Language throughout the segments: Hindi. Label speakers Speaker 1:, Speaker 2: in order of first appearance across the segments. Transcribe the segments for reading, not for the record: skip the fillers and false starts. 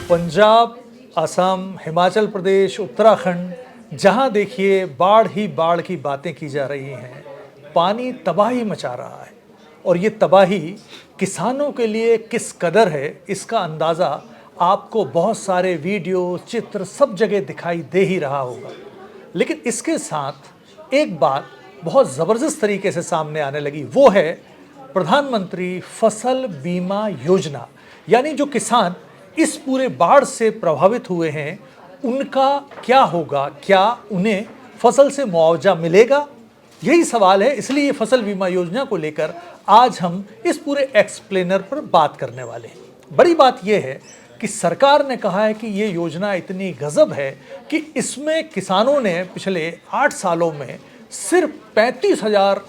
Speaker 1: पंजाब, असम, हिमाचल प्रदेश, उत्तराखंड, जहां देखिए बाढ़ ही बाढ़ की बातें की जा रही हैं। पानी तबाही मचा रहा है और ये तबाही किसानों के लिए किस कदर है, इसका अंदाज़ा आपको बहुत सारे वीडियो, चित्र सब जगह दिखाई दे ही रहा होगा। लेकिन इसके साथ एक बात बहुत ज़बरदस्त तरीके से सामने आने लगी, वो है प्रधानमंत्री फसल बीमा योजना। यानी जो किसान इस पूरे बाढ़ से प्रभावित हुए हैं, उनका क्या होगा? क्या उन्हें फसल से मुआवजा मिलेगा? यही सवाल है। इसलिए ये फसल बीमा योजना को लेकर आज हम इस पूरे एक्सप्लेनर पर बात करने वाले हैं। बड़ी बात यह है कि सरकार ने कहा है कि ये योजना इतनी गजब है कि इसमें किसानों ने पिछले 8 सालों में सिर्फ 35,000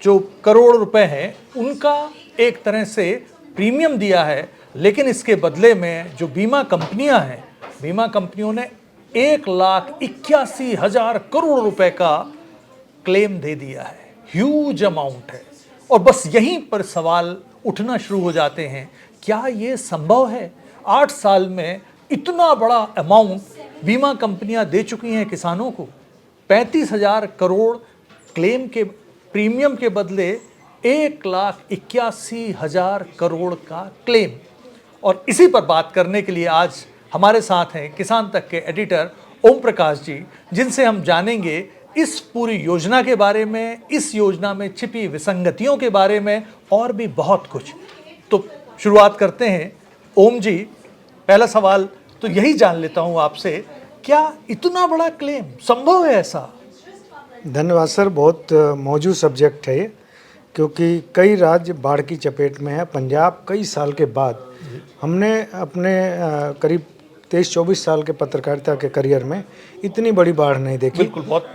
Speaker 1: जो करोड़ रुपए हैं उनका एक तरह से प्रीमियम दिया है। लेकिन इसके बदले में जो बीमा कंपनियां हैं, बीमा कंपनियों ने 1,81,000 करोड़ रुपए का क्लेम दे दिया है। ह्यूज अमाउंट है। और बस यहीं पर सवाल उठना शुरू हो जाते हैं, क्या ये संभव है? 8 साल में इतना बड़ा अमाउंट बीमा कंपनियां दे चुकी हैं किसानों को। 35,000 करोड़ क्लेम के प्रीमियम के बदले 1,81,000 करोड़ का क्लेम। और इसी पर बात करने के लिए आज हमारे साथ हैं किसान तक के एडिटर ओम प्रकाश जी, जिनसे हम जानेंगे इस पूरी योजना के बारे में, इस योजना में छिपी विसंगतियों के बारे में और भी बहुत कुछ। तो शुरुआत करते हैं। ओम जी, पहला सवाल तो यही जान लेता हूं आपसे, क्या इतना बड़ा क्लेम संभव है ऐसा?
Speaker 2: धन्यवाद सर, बहुत मौजूद सब्जेक्ट है ये, क्योंकि कई राज्य बाढ़ की चपेट में है। पंजाब कई साल के बाद, हमने अपने करीब 23-24 साल के पत्रकारिता के करियर में इतनी बड़ी बाढ़ नहीं देखी।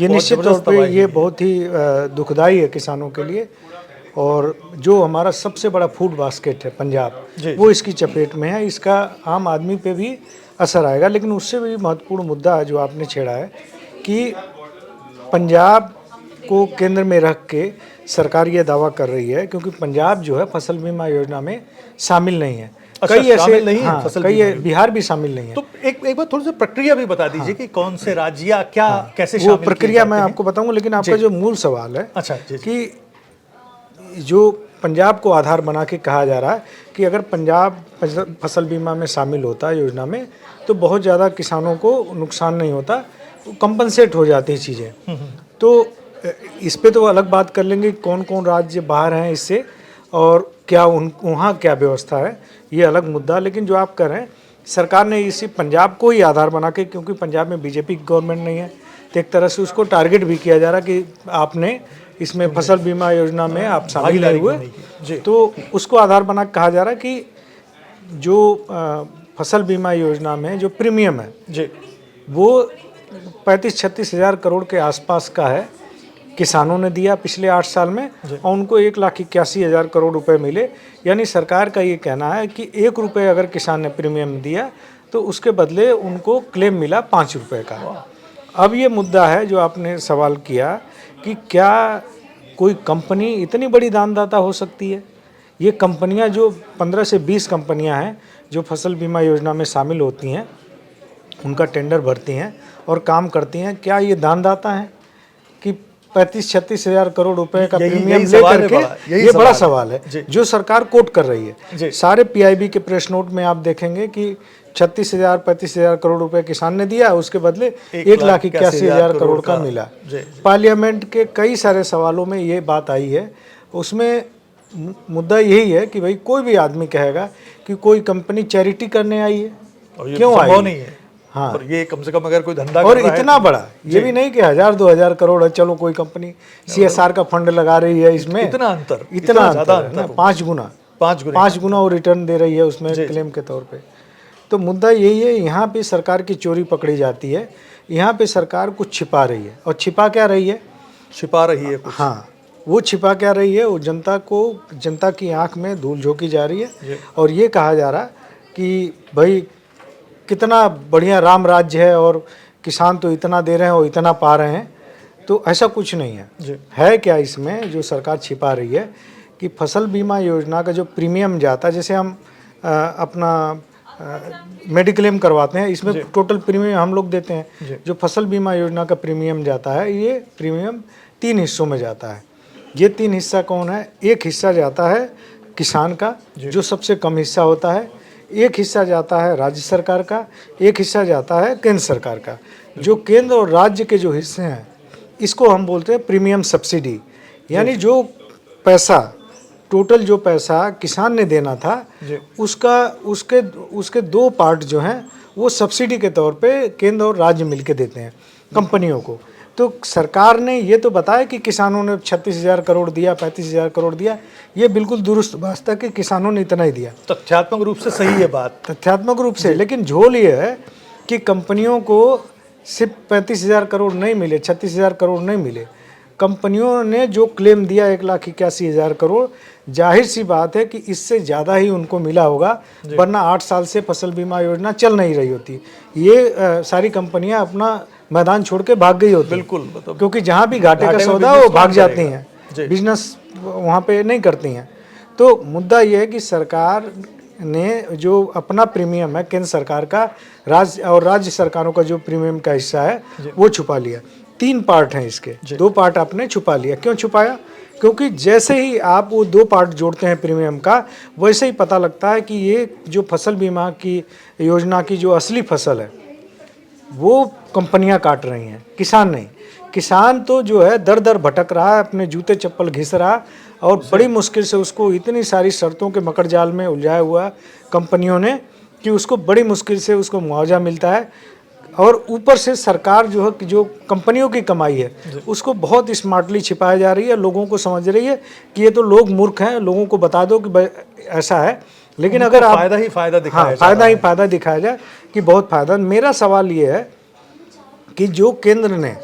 Speaker 2: ये निश्चित तौर पे ये बहुत ही दुखदाई है किसानों के लिए। और जो हमारा सबसे बड़ा फूड बास्केट है पंजाब, वो इसकी चपेट में है। इसका आम आदमी पे भी असर आएगा। लेकिन उससे भी महत्वपूर्ण मुद्दा जो आपने छेड़ा है कि पंजाब को केंद्र में रख के सरकार ये दावा कर रही है, क्योंकि पंजाब जो है फसल बीमा योजना में शामिल नहीं है।
Speaker 1: अच्छा,
Speaker 2: कई ऐसे
Speaker 1: नहीं
Speaker 2: हाँ,
Speaker 1: फसल
Speaker 2: कई बिहार भी शामिल नहीं है।
Speaker 1: तो एक बार थोड़ी सी प्रक्रिया भी बता दीजिए कि कौन से राज्य या क्या कैसे
Speaker 2: वो
Speaker 1: शामिल
Speaker 2: प्रक्रिया मैं आपको बताऊंगा। लेकिन आपका जो मूल सवाल है,
Speaker 1: अच्छा
Speaker 2: कि जो पंजाब को आधार बना के कहा जा रहा है कि अगर पंजाब फसल बीमा में शामिल होता योजना में, तो बहुत ज़्यादा किसानों को नुकसान नहीं होता, कंपनसेट हो जाती चीज़ें। तो इस पे तो अलग बात कर लेंगे कौन कौन राज्य बाहर हैं इससे और क्या वहाँ क्या व्यवस्था है, ये अलग मुद्दा। लेकिन जो आप कह रहे हैं, सरकार ने इसी पंजाब को ही आधार बना के, क्योंकि पंजाब में बीजेपी की गवर्नमेंट नहीं है, तो एक तरह से उसको टारगेट भी किया जा रहा कि आपने इसमें फसल बीमा योजना में आप शामिल नहीं हुए, तो उसको आधार बना के कहा जा रहा है कि जो फसल बीमा योजना में जो प्रीमियम है वो 35-36 हज़ार करोड़ के आसपास का है। किसानों ने दिया पिछले 8 साल में और उनको 1,81,000 करोड़ रुपए मिले। यानी सरकार का ये कहना है कि 1 रुपये अगर किसान ने प्रीमियम दिया तो उसके बदले उनको क्लेम मिला 5 रुपये का। अब ये मुद्दा है जो आपने सवाल किया कि क्या कोई कंपनी इतनी बड़ी दानदाता हो सकती है। ये कंपनियां जो 15 से 20 कंपनियां हैं जो फसल बीमा योजना में शामिल होती हैं, उनका टेंडर भरती हैं और काम करती हैं, क्या ये दानदाता हैं कि 35-36 हज़ार करोड़ रुपए का प्रीमियम लेकर के? ये बड़ा सवाल है जो सरकार कोट कर रही है। सारे पीआईबी के प्रेस नोट में आप देखेंगे कि 36,000-35,000 करोड़ रुपए किसान ने दिया, उसके बदले 1,81,000 करोड़ का मिला। पार्लियामेंट के कई सारे सवालों में ये बात आई है। उसमें मुद्दा यही है कि भाई कोई भी आदमी कहेगा कि कोई कंपनी चैरिटी करने आई है, क्यों आई नहीं है? हाँ,
Speaker 1: और ये कम से कम अगर कोई धंधा
Speaker 2: और इतना बड़ा, ये भी नहीं कि 1,000-2,000 करोड़ है, चलो कोई कंपनी CSR का फंड लगा रही है, इसमें इतना अंतर है, 5 गुना वो रिटर्न दे रही है उसमें क्लेम के तौर पे। तो मुद्दा यही है, यहाँ पे सरकार की चोरी पकड़ी जाती है। यहाँ पे सरकार कुछ छिपा रही है। और छिपा क्या रही है? हाँ, वो छिपा क्या रही है? वो जनता की आंख में धूल झोंकी जा रही है और ये कहा जा रहा कि भाई कितना बढ़िया राम राज्य है और किसान तो इतना दे रहे हैं और इतना पा रहे हैं। तो ऐसा कुछ नहीं है क्या इसमें जो सरकार छिपा रही है कि फसल बीमा योजना का जो प्रीमियम जाता है, जैसे हम अपना मेडिक्लेम करवाते हैं, इसमें
Speaker 1: जी।
Speaker 2: टोटल प्रीमियम हम लोग देते
Speaker 1: जी।
Speaker 2: हैं। जो फसल बीमा योजना का प्रीमियम जाता है, ये प्रीमियम 3 हिस्सों में जाता है। ये 3 हिस्सा कौन है? एक हिस्सा जाता है किसान का, जो सबसे कम हिस्सा होता है। एक हिस्सा जाता है राज्य सरकार का, एक हिस्सा जाता है केंद्र सरकार का। जो केंद्र और राज्य के जो हिस्से हैं, इसको हम बोलते हैं प्रीमियम सब्सिडी। यानी जो पैसा, टोटल जो पैसा किसान ने देना था, उसके 2 पार्ट जो हैं वो सब्सिडी के तौर पे केंद्र और राज्य मिलके देते हैं कंपनियों को। तो सरकार ने ये तो बताया कि किसानों ने 36,000 करोड़ दिया, 35,000 करोड़ दिया, ये बिल्कुल दुरुस्त बात है कि किसानों ने इतना ही दिया।
Speaker 1: तथ्यात्मक रूप से सही है बात,
Speaker 2: तथ्यात्मक रूप से। लेकिन झोल ये है कि कंपनियों को सिर्फ 35,000 करोड़ नहीं मिले, 36,000 करोड़ नहीं मिले। कंपनियों ने जो क्लेम दिया 1,81,000 करोड़, जाहिर सी बात है कि इससे ज़्यादा ही उनको मिला होगा, वरना 8 साल से फसल बीमा योजना चल नहीं रही होती। ये सारी कंपनियां अपना मैदान छोड़ के भाग गई होती।
Speaker 1: बिल्कुल,
Speaker 2: क्योंकि जहाँ भी घाटे का सौदा वो भाग जाती हैं, बिजनेस वहाँ पे नहीं करती हैं। तो मुद्दा ये है कि सरकार ने जो अपना प्रीमियम है केंद्र सरकार का, राज्य सरकारों का जो प्रीमियम का हिस्सा है वो छुपा लिया। 3 पार्ट हैं इसके, 2 पार्ट आपने छुपा लिया। क्यों छुपाया? क्योंकि जैसे ही आप वो 2 पार्ट जोड़ते हैं प्रीमियम का, वैसे ही पता लगता है कि ये जो फसल बीमा की योजना की जो असली फसल है वो कंपनियां काट रही हैं, किसान नहीं। किसान तो जो है दर दर भटक रहा है, अपने जूते चप्पल घिस रहा, और बड़ी मुश्किल से उसको इतनी सारी शर्तों के मकड़ जाल में उलझाया हुआ कंपनियों ने कि उसको बड़ी मुश्किल से उसको मुआवजा मिलता है। और ऊपर से सरकार जो है, जो कंपनियों की कमाई है, उसको बहुत स्मार्टली छिपाया जा रही है। लोगों को समझ रही है कि ये तो लोग मूर्ख हैं, लोगों को बता दो कि ऐसा है। लेकिन अगर आप
Speaker 1: फायदा ही फायदा दिखाया,
Speaker 2: हाँ, फायदा दिखाया जाए कि बहुत फायदा। मेरा सवाल ये है कि जो केंद्र ने,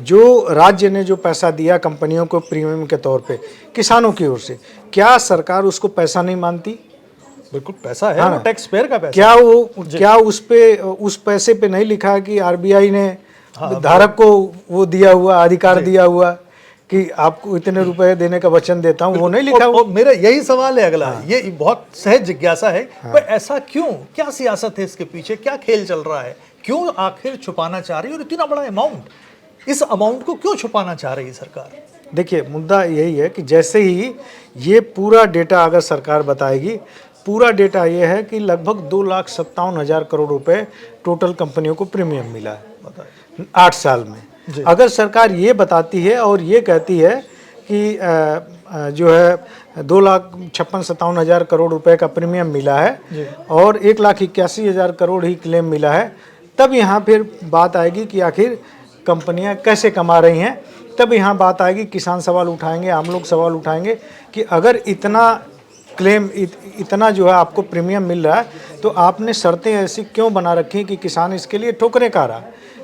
Speaker 2: जो राज्य ने जो पैसा दिया कंपनियों को प्रीमियम के तौर पे किसानों की ओर से, क्या सरकार उसको पैसा नहीं मानती?
Speaker 1: बिल्कुल पैसा है, वो टैक्स पेयर का पैसा।
Speaker 2: क्या उस पैसे पे नहीं लिखा है कि आरबीआई ने धारक को वो दिया हुआ अधिकार दिया हुआ कि आपको इतने रुपए देने का वचन देता हूँ? वो नहीं लिखा हुआ।
Speaker 1: मेरा यही सवाल है अगला, ये बहुत सहज जिज्ञासा है, पर ऐसा क्यों? क्या सियासत है इसके पीछे? क्या खेल चल रहा है? क्यों आखिर छुपाना चाह रही है? और इतना बड़ा अमाउंट, इस अमाउंट को क्यों छुपाना चाह रही है सरकार?
Speaker 2: देखिए, मुद्दा यही है कि जैसे ही ये पूरा डेटा अगर सरकार बताएगी, पूरा डेटा ये है कि लगभग 2,57,000 करोड़ रुपए टोटल कंपनियों को प्रीमियम मिला है 8 साल में। अगर सरकार ये बताती है और ये कहती है कि जो है 2,56,57,000 करोड़ रुपए का प्रीमियम मिला है और 1,81,000 करोड़ ही क्लेम मिला है, तब यहाँ फिर बात आएगी कि आखिर कंपनियाँ कैसे कमा रही हैं। तब यहाँ बात आएगी, किसान सवाल उठाएंगे, आम लोग सवाल उठाएंगे कि अगर इतना क्लेम, इतना जो है आपको प्रीमियम मिल रहा है, तो आपने शर्तें ऐसी क्यों बना रखी कि किसान इसके लिए ठोकरें खा रहा?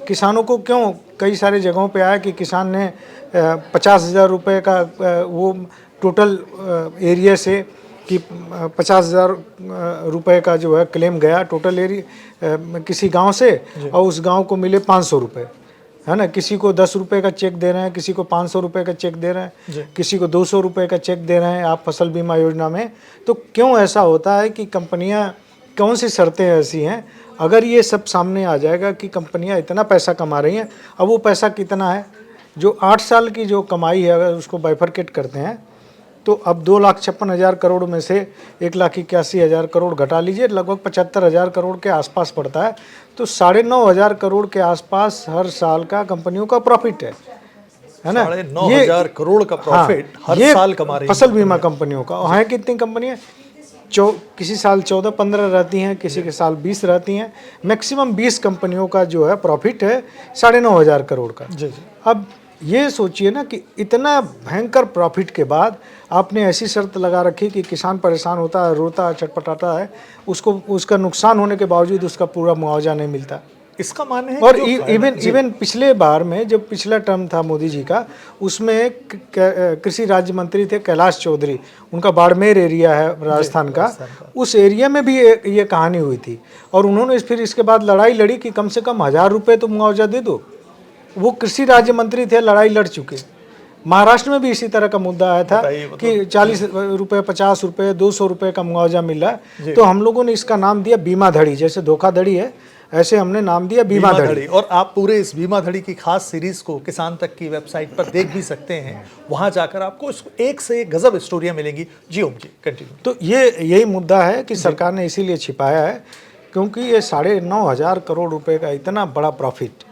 Speaker 2: किसानों को क्यों कई सारे जगहों पे आया कि किसान ने 50,000 रुपये का वो टोटल एरिया से कि 50,000 रुपये का जो है क्लेम गया टोटल एरिया किसी गांव से, और उस गांव को मिले 500 रुपये, है ना। किसी को 10 रुपये का चेक दे रहे हैं, किसी को 500 रुपये का चेक दे रहे हैं, किसी को 200 रुपये का चेक दे रहे हैं आप फसल बीमा योजना में। तो क्यों ऐसा होता है कि कंपनियां, कौन सी शर्तें ऐसी हैं? अगर ये सब सामने आ जाएगा कि कंपनियां इतना पैसा कमा रही हैं, अब वो पैसा कितना है, जो 8 साल की जो कमाई है, अगर उसको बाइफरकेट करते हैं तो अब 2,56,000 करोड़ में से 1,81,000 करोड़ घटा लीजिए, लगभग 75,000 करोड़ के आसपास पड़ता है। तो 9,500 करोड़ के आसपास हर साल का कंपनियों का प्रॉफिट है ना।
Speaker 1: 9,500 करोड़ का प्रॉफिट हर साल कमा रही है
Speaker 2: फसल बीमा कंपनियों का। और हैं कितनी कंपनियां? किसी साल 14-15 रहती हैं, किसी के साल 20 रहती हैं। मैक्सिमम 20 कंपनियों का जो है प्रॉफिट है 9,500 करोड़ का। अब ये सोचिए ना कि इतना भयंकर प्रॉफिट के बाद आपने ऐसी शर्त लगा रखी कि किसान परेशान होता है, रोता है, छटपटाता है, उसको उसका नुकसान होने के बावजूद उसका पूरा मुआवजा नहीं मिलता।
Speaker 1: इसका मानना है।
Speaker 2: और इवन पिछले बार में जब पिछला टर्म था मोदी जी का, उसमें कृषि राज्य मंत्री थे कैलाश चौधरी, उनका बाड़मेर एरिया है राजस्थान का, उस एरिया में भी ये कहानी हुई थी। और उन्होंने फिर इसके बाद लड़ाई लड़ी कि कम से कम 1,000 रुपये तो मुआवजा दे दो। वो कृषि राज्य मंत्री थे, लड़ाई लड़ चुके, महाराष्ट्र में भी इसी तरह का मुद्दा आया था
Speaker 1: बताइए,
Speaker 2: कि 40 रुपये, 50 रुपये, 200 रुपये का मुआवजा मिल रहा है, तो हम लोगों ने इसका नाम दिया बीमा धड़ी। जैसे धोखाधड़ी है, ऐसे हमने नाम दिया बीमा धड़ी।
Speaker 1: और आप पूरे इस बीमा धड़ी की खास सीरीज को किसान तक की वेबसाइट पर देख भी सकते हैं। वहां जाकर आपको एक से एक गजब स्टोरियां मिलेंगी। जी ओम जी, कंटिन्यू।
Speaker 2: तो यही मुद्दा है कि सरकार ने इसीलिए छिपाया है, क्योंकि ये 9,500 करोड़ रुपए का इतना बड़ा प्रॉफिट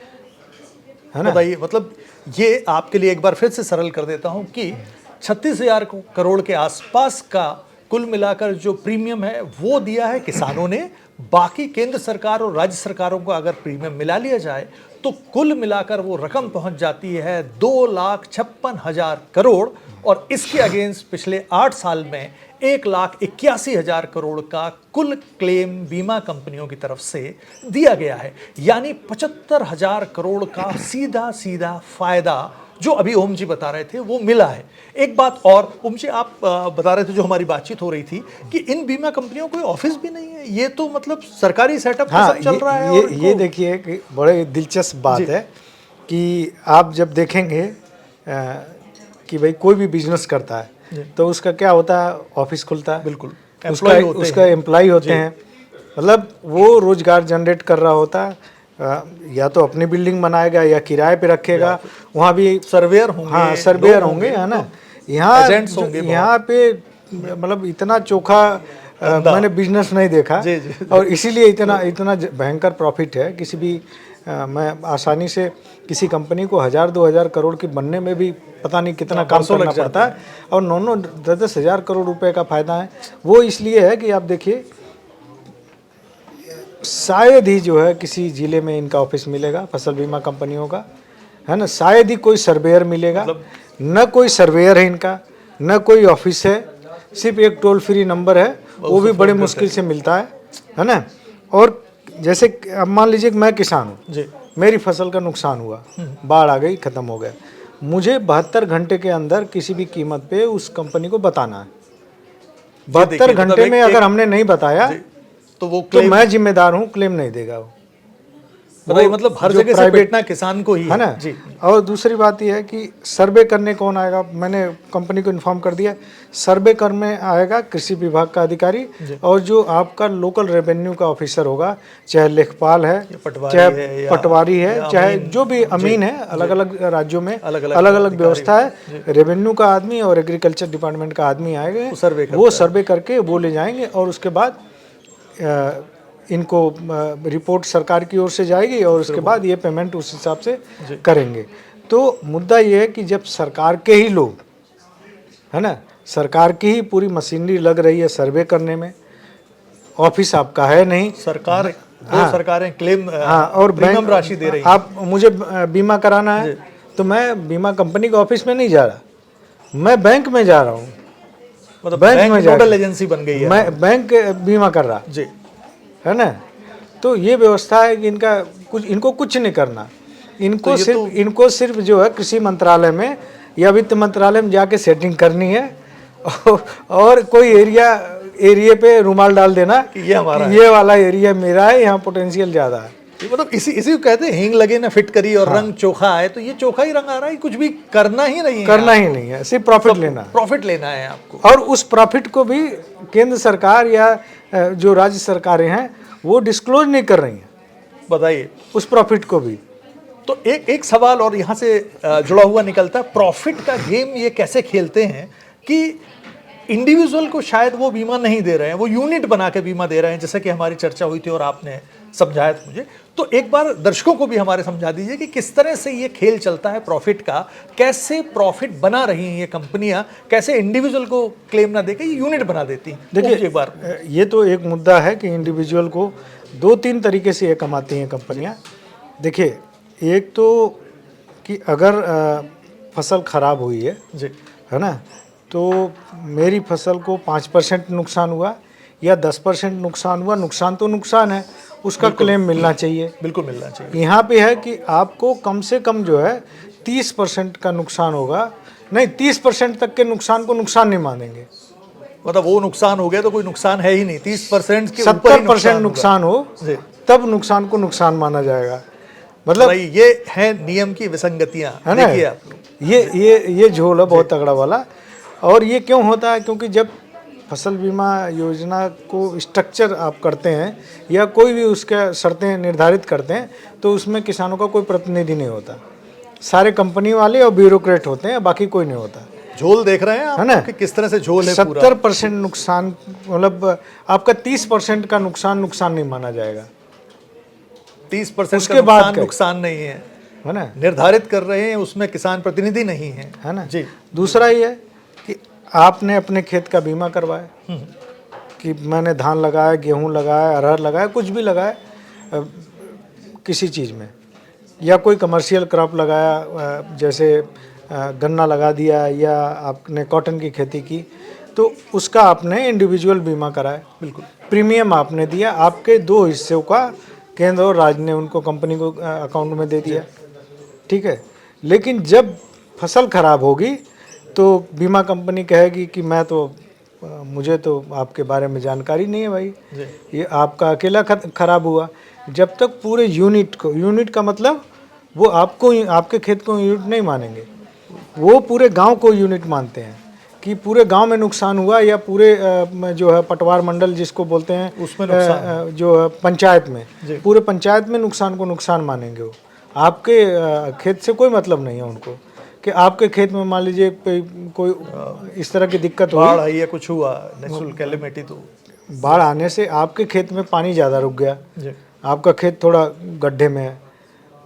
Speaker 2: है ना।
Speaker 1: बताइए, मतलब ये आपके लिए एक बार फिर से सरल कर देता हूं कि 36,000 करोड़ के आसपास का कुल मिलाकर जो प्रीमियम है वो दिया है किसानों ने। बाकी केंद्र सरकार और राज्य सरकारों को अगर प्रीमियम मिला लिया जाए तो कुल मिलाकर वो रकम पहुंच जाती है 2,56,000 करोड़। और इसके अगेंस्ट पिछले 8 साल में 1,81,000 करोड़ का कुल क्लेम बीमा कंपनियों की तरफ से दिया गया है। यानी 75,000 करोड़ का सीधा सीधा फायदा जो अभी ओम जी बता रहे थे वो मिला है। एक बात और ओम जी, आप बता रहे थे, जो हमारी बातचीत हो रही थी, कि इन बीमा कंपनियों कोई ऑफिस भी नहीं है, ये तो मतलब सरकारी सेटअप पे सब चल रहा है।
Speaker 2: ये देखिए कि बड़े दिलचस्प बात है कि आप जब देखेंगे कि भाई कोई भी बिजनेस करता है तो उसका क्या होता है, ऑफिस खुलता है,
Speaker 1: बिल्कुल,
Speaker 2: उसका एम्प्लॉय होते हैं, मतलब वो रोजगार जनरेट कर रहा होता है। या तो अपनी बिल्डिंग बनाएगा या किराए पे रखेगा, वहाँ भी
Speaker 1: सर्वेयर होंगे।
Speaker 2: हाँ, सर्वेयर होंगे, है ना। यहाँ पे मतलब इतना चोखा मैंने बिजनेस नहीं देखा। और इसीलिए इतना भयंकर प्रॉफिट है। किसी भी मैं आसानी से किसी कंपनी को 1,000-2,000 करोड़ की बनने में भी पता नहीं कितना काम करना पड़ता है, और 9-10 हज़ार करोड़ रुपए का फायदा है। वो इसलिए है कि आप देखिए, शायद ही जो है किसी जिले में इनका ऑफिस मिलेगा फसल बीमा कंपनियों का, है ना। शायद ही कोई सर्वेयर मिलेगा, न कोई सर्वेयर है इनका, न कोई ऑफिस है, सिर्फ एक टोल फ्री नंबर है, वो भी बड़े मुश्किल से मिलता है ना। और जैसे अब मान लीजिए कि मैं किसान हूँ, मेरी फसल का नुकसान हुआ, बाढ़ आ गई, खत्म हो गया, मुझे 72 घंटे के अंदर किसी भी कीमत पे उस कंपनी को बताना है। 72 घंटे में अगर हमने नहीं बताया तो मैं जिम्मेदार हूँ, क्लेम नहीं देगा वो।
Speaker 1: मतलब हर जगह से पिटना किसान को ही
Speaker 2: है ना जी। और दूसरी बात यह है कि सर्वे करने कौन आएगा, मैंने कंपनी को इन्फॉर्म कर दिया, सर्वे करने आएगा कृषि विभाग का अधिकारी, और जो आपका लोकल रेवेन्यू का ऑफिसर होगा, चाहे लेखपाल है, चाहे पटवारी है, चाहे जो भी अमीन है, अलग अलग राज्यों में अलग अलग व्यवस्था है। रेवेन्यू का आदमी और एग्रीकल्चर डिपार्टमेंट का आदमी आएंगे, वो सर्वे करके वो ले जाएंगे, और उसके बाद इनको रिपोर्ट सरकार की ओर से जाएगी, और उसके बाद ये पेमेंट उस हिसाब से करेंगे। तो मुद्दा ये है कि जब सरकार के ही लोग, है ना, सरकार की ही पूरी मशीनरी लग रही है सर्वे करने में, ऑफिस आपका है नहीं,
Speaker 1: सरकार सरकारें क्लेम
Speaker 2: और
Speaker 1: प्रीमियम राशि दे रही है।
Speaker 2: आप मुझे बीमा कराना है तो मैं बीमा कंपनी के ऑफिस में नहीं जा रहा, मैं बैंक में जा रहा हूँ,
Speaker 1: मतलब बैंक में नोडल एजेंसी बन गई है,
Speaker 2: मैं बैंक बीमा कर रहा
Speaker 1: जी,
Speaker 2: है ना। तो ये व्यवस्था है कि इनको कुछ नहीं करना, इनको सिर्फ जो है कृषि मंत्रालय में या वित्त मंत्रालय में जाके सेटिंग करनी है, और कोई एरिया पे रुमाल डाल देना कि ये वाला एरिया मेरा है, यहाँ पोटेंशियल ज़्यादा है।
Speaker 1: मतलब इसी को कहते हैं हींग लगे ना फिट करी, और रंग चोखा आए, तो ये चोखा ही रंग आ रहा है, कुछ भी करना ही नहीं है, सिर्फ प्रॉफिट लेना है आपको।
Speaker 2: और उस प्रॉफिट को भी केंद्र सरकार या जो राज्य सरकारें हैं वो डिस्क्लोज नहीं कर रही हैं।
Speaker 1: बताइए,
Speaker 2: उस प्रॉफिट को भी।
Speaker 1: तो एक सवाल और यहाँ से जुड़ा हुआ निकलता है, प्रॉफिट का गेम ये कैसे खेलते हैं कि इंडिविजुअल को शायद वो बीमा नहीं दे रहे हैं, वो यूनिट बना के बीमा दे रहे हैं, जैसा कि हमारी चर्चा हुई थी और आपने समझाया था मुझे। तो एक बार दर्शकों को भी हमारे समझा दीजिए कि किस तरह से ये खेल चलता है प्रॉफिट का, कैसे प्रॉफिट बना रही हैं ये कंपनियां, कैसे इंडिविजुअल को क्लेम ना देके ये यूनिट बना देती हैं।
Speaker 2: देखिए, एक बार ये तो एक मुद्दा है कि इंडिविजुअल को 2-3 तरीके से ये कमाती हैं कंपनियां। देखिए, एक तो कि अगर फसल खराब हुई है जी, है ना, तो मेरी फसल को 5% नुकसान हुआ या 10% नुकसान हुआ, नुकसान तो नुकसान है, उसका क्लेम मिलना चाहिए, बिल्कुल मिलना चाहिए। यहाँ पे है कि आपको कम से कम जो है 30% का नुकसान होगा, नहीं 30% तक के नुकसान को नुकसान नहीं मानेंगे।
Speaker 1: मतलब वो नुकसान हो गया तो कोई नुकसान है ही नहीं, 30% के
Speaker 2: 70% नुकसान हो तब नुकसान को नुकसान माना जाएगा। मतलब
Speaker 1: ये है नियम की विसंगतियां, देखिए आप।
Speaker 2: ये झोल है बहुत तगड़ा वाला। और ये क्यों होता है? क्योंकि जब फसल बीमा योजना को स्ट्रक्चर आप करते हैं या कोई भी उसका शर्तें निर्धारित करते हैं तो उसमें किसानों का कोई प्रतिनिधि नहीं होता, सारे कंपनी वाले और ब्यूरोक्रेट होते हैं, बाकी कोई नहीं होता।
Speaker 1: झोल देख रहे हैं आप,
Speaker 2: है ना?
Speaker 1: कि किस तरह से झोल है पूरा।
Speaker 2: 70% नुकसान, मतलब आपका 30% का नुकसान नहीं माना जाएगा।
Speaker 1: 30%
Speaker 2: उसके बाद
Speaker 1: नुकसान नहीं है
Speaker 2: ना?
Speaker 1: निर्धारित कर रहे हैं, उसमें किसान प्रतिनिधि नहीं है
Speaker 2: ना
Speaker 1: जी।
Speaker 2: दूसरा ये है कि आपने अपने खेत का बीमा करवाया कि मैंने धान लगाया, गेहूं लगाया, अरहर लगाया, कुछ भी लगाया किसी चीज़ में, या कोई कमर्शियल क्रॉप लगाया, जैसे गन्ना लगा दिया या आपने कॉटन की खेती की, तो उसका आपने इंडिविजुअल बीमा कराया।
Speaker 1: बिल्कुल।
Speaker 2: प्रीमियम आपने दिया, आपके 2 हिस्सों का केंद्र और राज्य ने उनको कंपनी को अकाउंट में दे दिया, ठीक है। लेकिन जब फसल खराब होगी तो बीमा कंपनी कहेगी कि मुझे तो आपके बारे में जानकारी नहीं है भाई, ये आपका अकेला खराब हुआ। जब तक पूरे यूनिट का मतलब वो आपके खेत को यूनिट नहीं मानेंगे, वो पूरे गांव को यूनिट मानते हैं कि पूरे गांव में नुकसान हुआ या पूरे जो है पटवार मंडल जिसको बोलते हैं
Speaker 1: उसमें नुकसान, जो
Speaker 2: है पंचायत में, पूरे पंचायत में नुकसान को नुकसान मानेंगे। वो आपके खेत से कोई मतलब नहीं है उनको कि आपके खेत में मान लीजिए कोई इस तरह की दिक्कत हुई,
Speaker 1: बाढ़ आई या कुछ हुआ, नेचुरल कैलेमिटी, तो
Speaker 2: बाढ़ आने से आपके खेत में पानी ज़्यादा रुक गया, आपका खेत थोड़ा गड्ढे में है,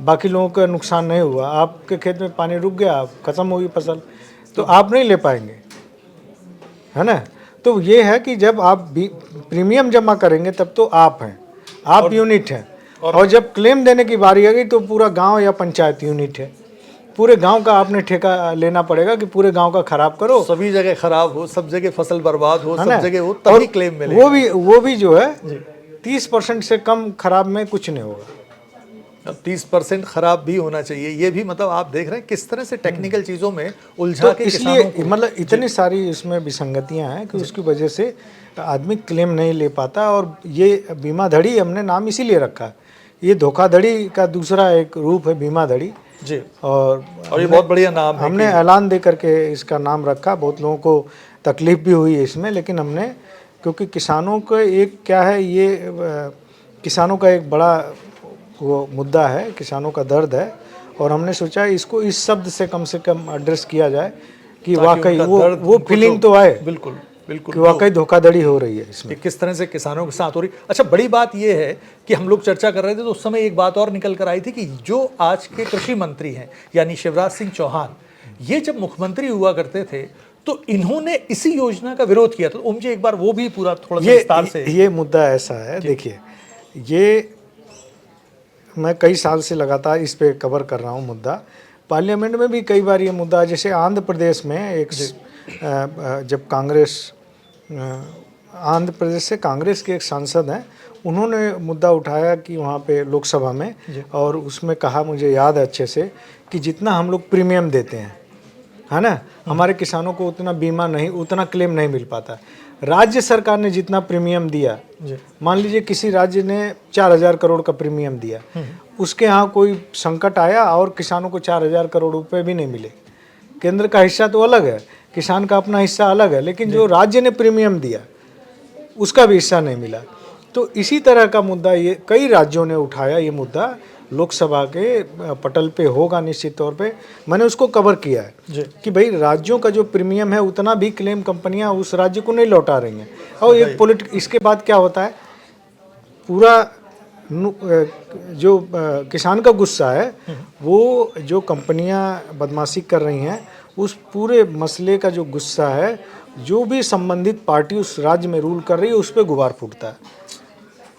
Speaker 2: बाकी लोगों का नुकसान नहीं हुआ, आपके खेत में पानी रुक गया, खत्म होगी फसल, तो आप नहीं ले पाएंगे, है ना। तो ये है कि जब आप प्रीमियम जमा करेंगे तब तो आप हैं, आप यूनिट हैं, और जब क्लेम देने की बारी आ गई तो पूरा गांव या पंचायत यूनिट है, पूरे गांव का आपने ठेका लेना पड़ेगा कि पूरे गांव का खराब करो,
Speaker 1: सभी जगह खराब हो, सब जगह फसल बर्बाद हो, सब जगह हो, तभी क्लेम मिलेगा।
Speaker 2: वो भी जो है 30% से कम खराब में कुछ नहीं होगा।
Speaker 1: 30% खराब भी होना चाहिए, ये भी मतलब आप देख रहे हैं किस तरह से टेक्निकल चीज़ों में उलझा के
Speaker 2: इसलिए मतलब इतनी सारी इसमें विसंगतियां हैं कि उसकी वजह से आदमी क्लेम नहीं ले पाता। और ये बीमा धड़ी हमने नाम इसीलिए रखा, ये धोखाधड़ी का दूसरा एक रूप है बीमा धड़ी
Speaker 1: जी।
Speaker 2: और
Speaker 1: ये बहुत बढ़िया नाम है,
Speaker 2: हमने ऐलान दे करके इसका नाम रखा। बहुत लोगों को तकलीफ भी हुई है इसमें, लेकिन हमने, क्योंकि किसानों का एक क्या है, ये किसानों का एक बड़ा वो मुद्दा है, किसानों का दर्द है, और हमने सोचा इसको इस शब्द से कम एड्रेस किया जाए कि वाकई वो फीलिंग तो आए,
Speaker 1: बिल्कुल बिल्कुल,
Speaker 2: कि वाकई धोखाधड़ी हो रही है इसमें,
Speaker 1: किस तरह से किसानों के साथ हो रही। अच्छा, बड़ी बात यह है कि हम लोग चर्चा कर रहे थे तो उस समय एक बात और निकल कर आई थी कि जो आज के कृषि मंत्री हैं यानी शिवराज सिंह चौहान, ये जब मुख्यमंत्री हुआ करते थे तो इन्होंने इसी योजना का विरोध किया था। तो मुझे एक बार वो भी पूरा थोड़ा सा विस्तार से।
Speaker 2: ये मुद्दा ऐसा है, देखिए, ये मैं कई साल से लगातार इस पे कवर कर रहा हूँ मुद्दा, पार्लियामेंट में भी कई बार ये मुद्दा, जैसे आंध्र प्रदेश में एक जब आंध्र प्रदेश से कांग्रेस के एक सांसद हैं, उन्होंने मुद्दा उठाया कि वहाँ पे लोकसभा में, और उसमें कहा, मुझे याद है अच्छे से, कि जितना हम लोग प्रीमियम देते हैं, है ना, हमारे किसानों को उतना बीमा नहीं, उतना क्लेम नहीं मिल पाता। राज्य सरकार ने जितना प्रीमियम दिया, मान लीजिए किसी राज्य ने 4000 करोड़ का प्रीमियम दिया, उसके यहाँ कोई संकट आया और किसानों को 4000 करोड़ रुपए भी नहीं मिले। केंद्र का हिस्सा तो अलग है, किसान का अपना हिस्सा अलग है, लेकिन जो राज्य ने प्रीमियम दिया उसका भी हिस्सा नहीं मिला। तो इसी तरह का मुद्दा ये कई राज्यों ने उठाया, ये मुद्दा लोकसभा के पटल पे होगा निश्चित तौर पे, मैंने उसको कवर किया है कि भाई राज्यों का जो प्रीमियम है उतना भी क्लेम कंपनियां उस राज्य को नहीं लौटा रही हैं। और एक इसके बाद क्या होता है, पूरा जो किसान का गुस्सा है, वो जो कंपनियां बदमाशी कर रही हैं, उस पूरे मसले का जो गुस्सा है, जो भी संबंधित पार्टी उस राज्य में रूल कर रही है, उस पर गुबार फूटता है,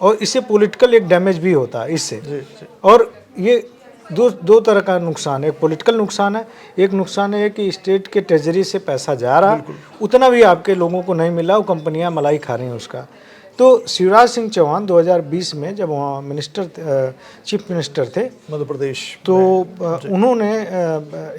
Speaker 2: और इससे पॉलिटिकल एक डैमेज भी होता है इससे। और ये दो तरह का नुकसान है, एक पॉलिटिकल नुकसान है, एक नुकसान है कि स्टेट के ट्रेजरी से पैसा जा रहा, उतना भी आपके लोगों को नहीं मिला, वो कंपनियां मलाई खा रही हैं उसका। तो शिवराज सिंह चौहान 2020 में जब वहाँ चीफ मिनिस्टर थे
Speaker 1: मध्य प्रदेश,
Speaker 2: तो उन्होंने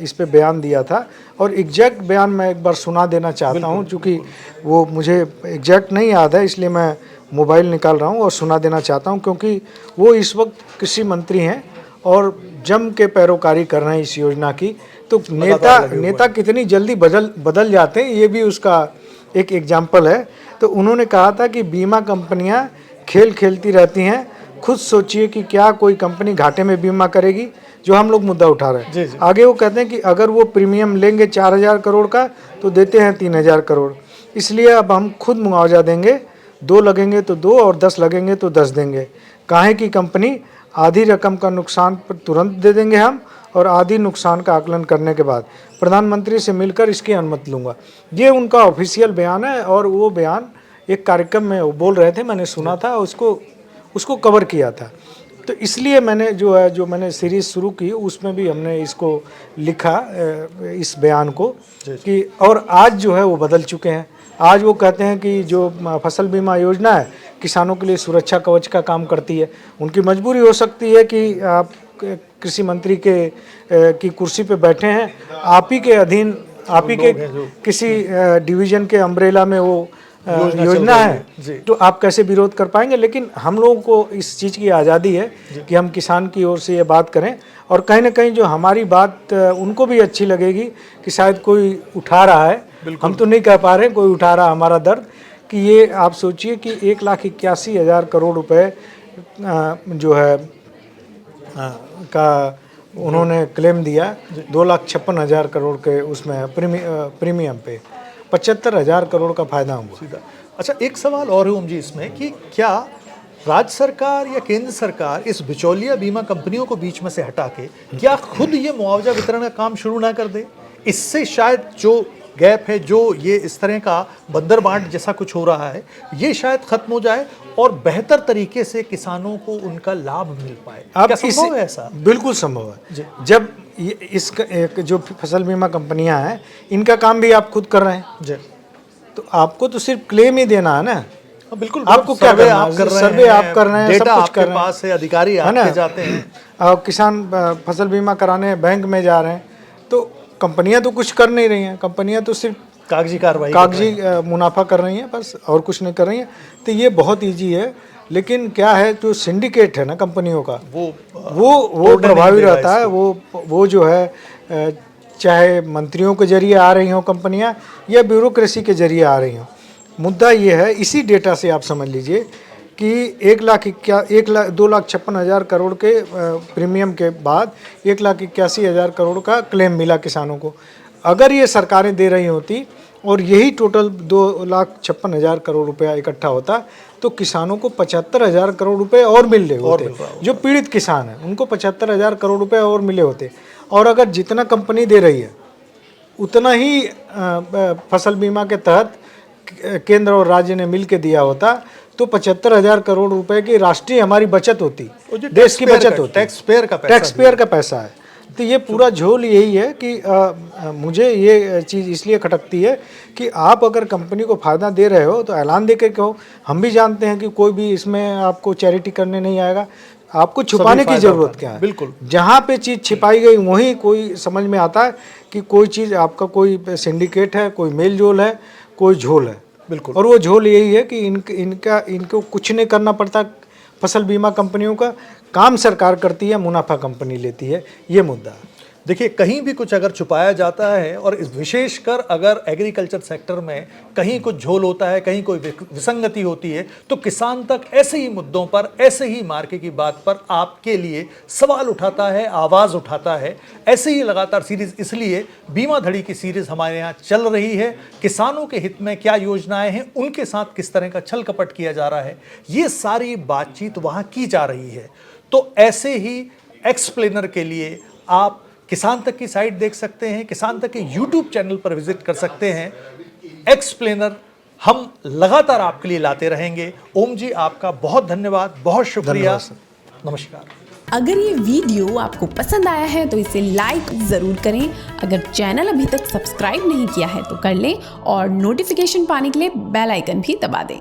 Speaker 2: इस पे बयान दिया था, और एग्जैक्ट बयान मैं एक बार सुना देना चाहता हूँ, क्योंकि वो मुझे एग्जैक्ट नहीं याद है, इसलिए मैं मोबाइल निकाल रहा हूँ और सुना देना चाहता हूँ, क्योंकि वो इस वक्त कृषि मंत्री हैं और जम के पैरोकारी कर रहे हैं इस योजना की। तो नेता कितनी जल्दी बदल जाते हैं, ये भी उसका एक एग्जाम्पल है। तो उन्होंने कहा था कि बीमा कंपनियां खेल खेलती रहती हैं, खुद सोचिए कि क्या कोई कंपनी घाटे में बीमा करेगी, जो हम लोग मुद्दा उठा रहे हैं। आगे वो कहते हैं कि अगर वो प्रीमियम लेंगे 4,000 करोड़ का तो देते हैं 3,000 करोड़, इसलिए अब हम खुद मुआवजा देंगे, 2 लगेंगे तो 2 और 10 लगेंगे तो 10 देंगे। काहे की कंपनी आधी रकम का नुकसान पर तुरंत दे देंगे हम, और आधी नुकसान का आकलन करने के बाद प्रधानमंत्री से मिलकर इसकी अनुमति लूँगा। ये उनका ऑफिशियल बयान है, और वो बयान एक कार्यक्रम में वो बोल रहे थे, मैंने सुना था, उसको कवर किया था। तो इसलिए मैंने जो मैंने सीरीज़ शुरू की उसमें भी हमने इसको लिखा, इस बयान को, कि और आज जो है वो बदल चुके हैं। आज वो कहते हैं कि जो फसल बीमा योजना है किसानों के लिए सुरक्षा कवच का काम करती है। उनकी मजबूरी हो सकती है कि आप कृषि मंत्री की कुर्सी पे बैठे हैं, आप ही के अधीन, आप ही के किसी डिवीज़न के अम्ब्रेला में वो योजना है, तो आप कैसे विरोध कर पाएंगे। लेकिन हम लोगों को इस चीज़ की आज़ादी है कि हम किसान की ओर से ये बात करें, और कहीं ना कहीं जो हमारी बात उनको भी अच्छी लगेगी कि शायद कोई उठा रहा है, हम तो नहीं कह पा रहे, कोई उठा रहा हमारा दर्द। कि ये आप सोचिए कि 1,81,000 करोड़ रुपए जो है का उन्होंने क्लेम दिया, 2,56,000 करोड़ के उसमें प्रीमियम पे 75,000 करोड़ का फायदा हुआ।
Speaker 1: अच्छा, एक सवाल और है ओम जी इसमें कि क्या राज्य सरकार या केंद्र सरकार इस बिचौलिया बीमा कंपनियों को बीच में से हटा के क्या खुद ये मुआवजा वितरण का काम शुरू ना कर दे? इससे शायद जो गैप है, जो ये इस तरह का बंदर बांट जैसा कुछ हो रहा है, ये शायद खत्म हो जाए और बेहतर तरीके से किसानों को उनका लाभ मिल पाए। क्या संभव है ऐसा?
Speaker 2: बिल्कुल संभव है। जब इसका जो फसल बीमा कंपनियां हैं, इनका काम भी आप खुद कर रहे हैं, तो आपको तो सिर्फ क्लेम ही देना है ना।
Speaker 1: बिल्कुल,
Speaker 2: आपको क्या करना है? सर्वे आप कर रहे हैं,
Speaker 1: डेटा
Speaker 2: सब कुछ कर रहे हैं,
Speaker 1: पास है, अधिकारी आपके जाते हैं,
Speaker 2: और किसान फसल बीमा कराने बैंक में जा रहे हैं। तो कंपनियां तो कुछ कर नहीं रही हैं, कंपनियां तो सिर्फ
Speaker 1: कागजी कार्रवाई,
Speaker 2: कागजी मुनाफा कर रही हैं बस, और कुछ नहीं कर रही हैं। तो ये बहुत ईजी है। लेकिन क्या है, जो सिंडिकेट है ना कंपनियों का, वो प्रभावी रहता है। वो जो है, चाहे मंत्रियों के जरिए आ रही हों कंपनियां या ब्यूरोक्रेसी के जरिए आ रही हों, मुद्दा ये है, इसी डेटा से आप समझ लीजिए कि 2,56,000 करोड़ के प्रीमियम के बाद 1,81,000 करोड़ का क्लेम मिला किसानों को। अगर ये सरकारें दे रही होती और यही टोटल 2,56,000 करोड़ रुपया इकट्ठा होता, तो किसानों को 75,000 करोड़ रुपए और मिल रहे होते। जो पीड़ित किसान हैं उनको 75,000 करोड़ रुपए और मिले होते। और अगर जितना कंपनी दे रही है उतना ही फसल बीमा के तहत केंद्र और राज्य ने मिल के दिया होता, तो 75,000 करोड़ रुपए की राष्ट्रीय हमारी बचत होती, देश की बचत होती। टैक्स पेयर का पैसा है। तो ये पूरा झोल यही है कि मुझे ये चीज़ इसलिए खटकती है कि आप अगर कंपनी को फ़ायदा दे रहे हो तो ऐलान दे के कहो। हम भी जानते हैं कि कोई भी इसमें आपको चैरिटी करने नहीं आएगा, आपको छुपाने की ज़रूरत क्या है।
Speaker 1: बिल्कुल,
Speaker 2: जहाँ पे चीज़ छिपाई गई वहीं कोई समझ में आता है कि कोई चीज़ आपका कोई सिंडिकेट है, कोई मेल जोल है, कोई झोल है।
Speaker 1: बिल्कुल,
Speaker 2: और वो झोल यही है कि इनको कुछ नहीं करना पड़ता। फसल बीमा कंपनियों का काम सरकार करती है, मुनाफा कंपनी लेती है, ये मुद्दा।
Speaker 1: देखिए, कहीं भी कुछ अगर छुपाया जाता है, और विशेषकर अगर एग्रीकल्चर सेक्टर में कहीं कुछ झोल होता है, कहीं कोई विसंगति होती है, तो किसान तक ऐसे ही मुद्दों पर, ऐसे ही मार्के की बात पर आपके लिए सवाल उठाता है, आवाज़ उठाता है। ऐसे ही लगातार सीरीज, इसलिए बीमा धड़ी की सीरीज हमारे यहाँ चल रही है। किसानों के हित में क्या योजनाएं हैं, उनके साथ किस तरह का छल कपट किया जा रहा है, ये सारी बातचीत वहाँ की जा रही है। तो ऐसे ही एक्सप्लेनर के लिए आप किसान तक की साइट देख सकते हैं, किसान तक के YouTube चैनल पर विजिट कर सकते हैं। एक्सप्लेनर हम लगातार आपके लिए लाते रहेंगे। ओम जी, आपका बहुत धन्यवाद, बहुत शुक्रिया, नमस्कार।
Speaker 3: अगर ये वीडियो आपको पसंद आया है तो इसे लाइक ज़रूर करें। अगर चैनल अभी तक सब्सक्राइब नहीं किया है तो कर लें, और नोटिफिकेशन पाने के लिए बेल आइकन भी दबा दें।